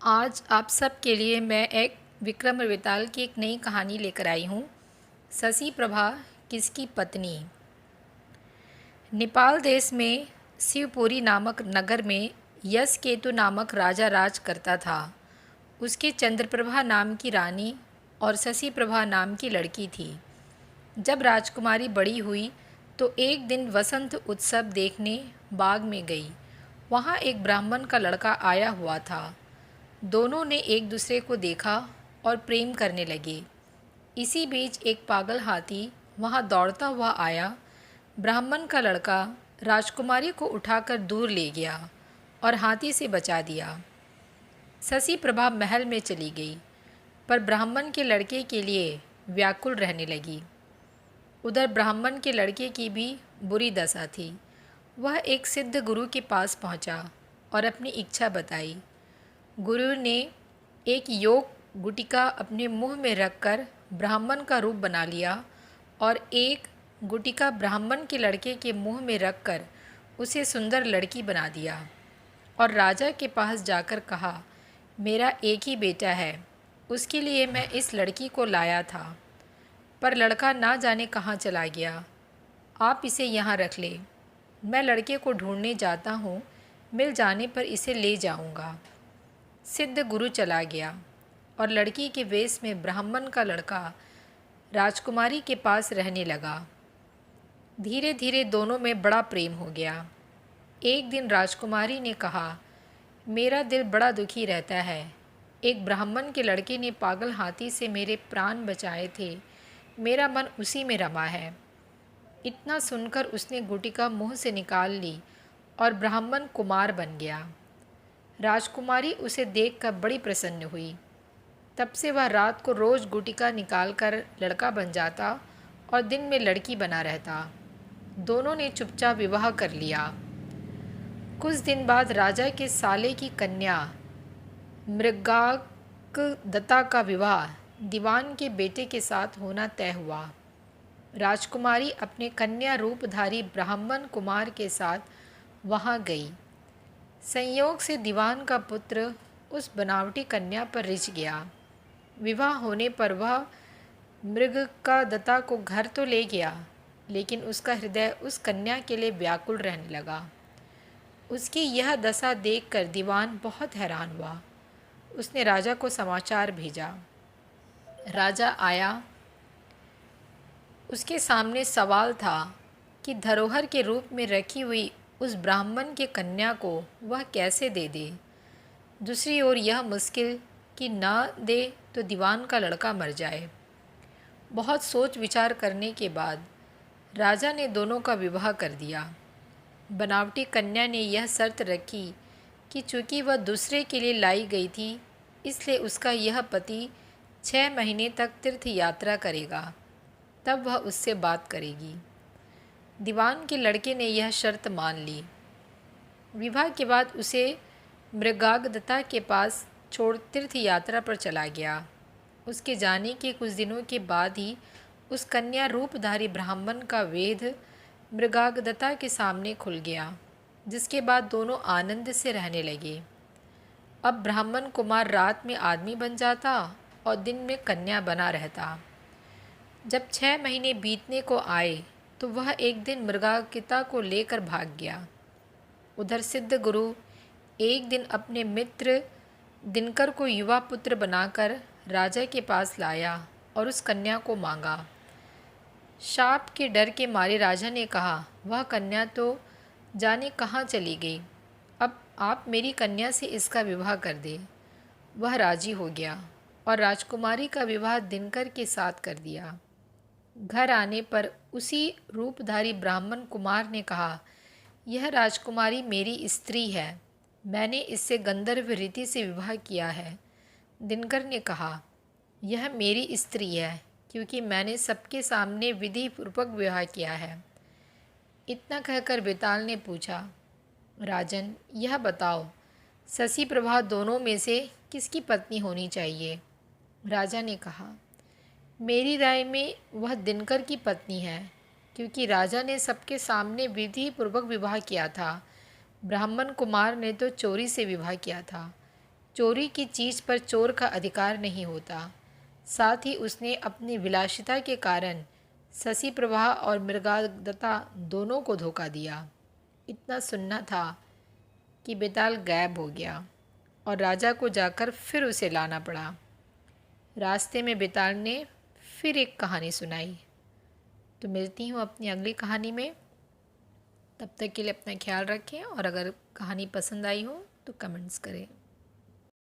आज आप सब के लिए मैं एक विक्रम बेताल की एक नई कहानी लेकर आई हूँ। शशि प्रभा किसकी पत्नी। नेपाल देश में शिवपुरी नामक नगर में यश केतु नामक राजा राज करता था। उसके चंद्रप्रभा नाम की रानी और शशि प्रभा नाम की लड़की थी। जब राजकुमारी बड़ी हुई तो एक दिन वसंत उत्सव देखने बाग में गई। वहाँ एक ब्राह्मण का लड़का आया हुआ था। दोनों ने एक दूसरे को देखा और प्रेम करने लगे। इसी बीच एक पागल हाथी वहाँ दौड़ता हुआ आया। ब्राह्मण का लड़का राजकुमारी को उठाकर दूर ले गया और हाथी से बचा दिया। शशि प्रभा महल में चली गई, पर ब्राह्मण के लड़के के लिए व्याकुल रहने लगी। उधर ब्राह्मण के लड़के की भी बुरी दशा थी। वह एक सिद्ध गुरु के पास पहुंचा और अपनी इच्छा बताई। गुरु ने एक योग गुटिका अपने मुंह में रखकर ब्राह्मण का रूप बना लिया और एक गुटिका ब्राह्मण के लड़के के मुंह में रखकर उसे सुंदर लड़की बना दिया और राजा के पास जाकर कहा, मेरा एक ही बेटा है, उसके लिए मैं इस लड़की को लाया था, पर लड़का ना जाने कहाँ चला गया। आप इसे यहाँ रख ले, मैं लड़के को ढूंढने जाता हूँ, मिल जाने पर इसे ले जाऊँगा। सिद्ध गुरु चला गया और लड़की के वेश में ब्राह्मण का लड़का राजकुमारी के पास रहने लगा। धीरे धीरे दोनों में बड़ा प्रेम हो गया। एक दिन राजकुमारी ने कहा, मेरा दिल बड़ा दुखी रहता है। एक ब्राह्मण के लड़के ने पागल हाथी से मेरे प्राण बचाए थे, मेरा मन उसी में रमा है। इतना सुनकर उसने गुटिका मुंह से निकाल ली और ब्राह्मण कुमार बन गया। राजकुमारी उसे देखकर बड़ी प्रसन्न हुई। तब से वह रात को रोज़ गुटिका निकालकर लड़का बन जाता और दिन में लड़की बना रहता। दोनों ने चुपचाप विवाह कर लिया। कुछ दिन बाद राजा के साले की कन्या मृगांगदत्ता का विवाह दीवान के बेटे के साथ होना तय हुआ। राजकुमारी अपने कन्या रूपधारी ब्राह्मण कुमार के साथ वहाँ गई। संयोग से दीवान का पुत्र उस बनावटी कन्या पर रिझ गया। विवाह होने पर वह मृगांगदत्ता को घर तो ले गया, लेकिन उसका हृदय उस कन्या के लिए व्याकुल रहने लगा। उसकी यह दशा देखकर दीवान बहुत हैरान हुआ। उसने राजा को समाचार भेजा। राजा आया। उसके सामने सवाल था कि धरोहर के रूप में रखी हुई उस ब्राह्मण के कन्या को वह कैसे दे दे। दूसरी ओर यह मुश्किल कि ना दे तो दीवान का लड़का मर जाए। बहुत सोच विचार करने के बाद राजा ने दोनों का विवाह कर दिया। बनावटी कन्या ने यह शर्त रखी कि चूंकि वह दूसरे के लिए लाई गई थी, इसलिए उसका यह पति 6 महीने तक तीर्थ यात्रा करेगा, तब वह उससे बात करेगी। दीवान के लड़के ने यह शर्त मान ली। विवाह के बाद उसे मृगांगदत्ता के पास छोड़ तीर्थ यात्रा पर चला गया। उसके जाने के कुछ दिनों के बाद ही उस कन्या रूपधारी ब्राह्मण का वेद मृगांगदत्ता के सामने खुल गया, जिसके बाद दोनों आनंद से रहने लगे। अब ब्राह्मण कुमार रात में आदमी बन जाता और दिन में कन्या बना रहता। जब 6 महीने बीतने को आए तो वह एक दिन मृगांगदत्ता को लेकर भाग गया। उधर सिद्ध गुरु एक दिन अपने मित्र दिनकर को युवा पुत्र बनाकर राजा के पास लाया और उस कन्या को मांगा। शाप के डर के मारे राजा ने कहा, वह कन्या तो जाने कहाँ चली गई, अब आप मेरी कन्या से इसका विवाह कर दे। वह राजी हो गया और राजकुमारी का विवाह दिनकर के साथ कर दिया। घर आने पर उसी रूपधारी ब्राह्मण कुमार ने कहा, यह राजकुमारी मेरी स्त्री है, मैंने इससे गंधर्व रीति से विवाह किया है। दिनकर ने कहा, यह मेरी स्त्री है, क्योंकि मैंने सबके सामने विधि पूर्वक विवाह किया है। इतना कहकर बेताल ने पूछा, राजन यह बताओ, शशि प्रभा दोनों में से किसकी पत्नी होनी चाहिए। राजा ने कहा, मेरी राय में वह दिनकर की पत्नी है, क्योंकि राजा ने सबके सामने विधि पूर्वक विवाह किया था। ब्राह्मण कुमार ने तो चोरी से विवाह किया था। चोरी की चीज़ पर चोर का अधिकार नहीं होता। साथ ही उसने अपनी विलासिता के कारण शशि प्रभा और मृगादत्ता दोनों को धोखा दिया। इतना सुनना था कि बेताल गायब हो गया और राजा को जाकर फिर उसे लाना पड़ा। रास्ते में बेताल ने फिर एक कहानी सुनाई। तो मिलती हूँ अपनी अगली कहानी में। तब तक के लिए अपना ख्याल रखें और अगर कहानी पसंद आई हो तो कमेंट्स करें।